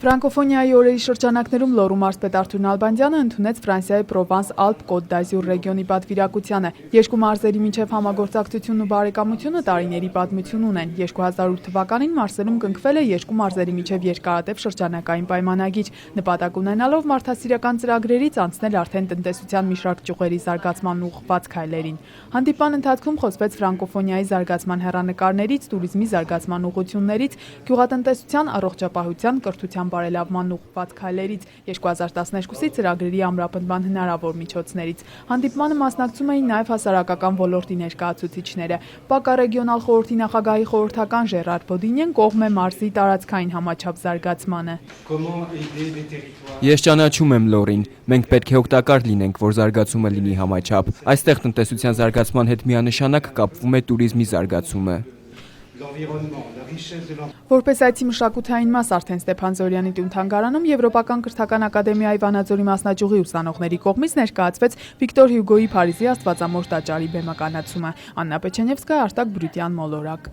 Ֆրանկոֆոնիայի օրերի շրջանակներում Լոռու մարզպետ Արթուր Նալբանդյանը ընդունեց Ֆրանսիայի Պրովանս-Ալպ-Կոտ d'Ազյուր ռեգիոնի պատվիրակությանը։ Երկու մարզերի միջև համագործակցությունն ու բարեկամությունը տարիների պատմություն ունեն։ 2008 թվականին Մարսելում կնքվել է երկու մարզերի միջև երկարատև շրջանակային պայմանագիր, նպատակ ունենալով մարդասիրական ծրագրերից անցնել արդեն տնտեսության մի շարք ճյուղերի զարգացմանն ուղղված քայլերին։ Հանդիպման ընթացքում խոսվեց ֆրանկոֆոնիայի զարգացման հեռանկարներից, տուրիզմի զարգացման ուղղություններից, գյուղատնտեսության, առողջապահության, կրթության բարելավման ուղղված քայլերից, 2012-ի ծրագրերի ամրապնդման հնարավոր միջոցներից։ Հանդիպմանը մասնակցում էին նաև հասարակական ոլորտի ներկայացուցիչները։ ՊԱԿ ռեգիոնալ խորհրդի նախագահի խորհրդական Ժերար Բոդինյեն կողմ է մարզի տարածքային համաչափ զարգացմանը։ Ես ճանաչում եմ Լոռին։ Մենք պետք է օգտակար լինենք, որ զարգացումը լինի համաչափ։ Այստեղ տնտեսության զարգացման հետ միանշանակ կապվում է տուրիզմի զարգացումը։ Որպես այցի մշակութային մաս արդեն Ստեփան Զորյանի տուն-թանգարանում Եվրոպական կրթական ակադեմիայի Վանաձորի մասնաճյուղի ուսանողների կողմից ներկայացվեց Վիկտոր Հյուգոյի Փարիզի Աստվածամոր տաճարի բեմականացումը։ Աննա Պեչենևսկա, Արտակ Բրուտյան, Մոլորակ։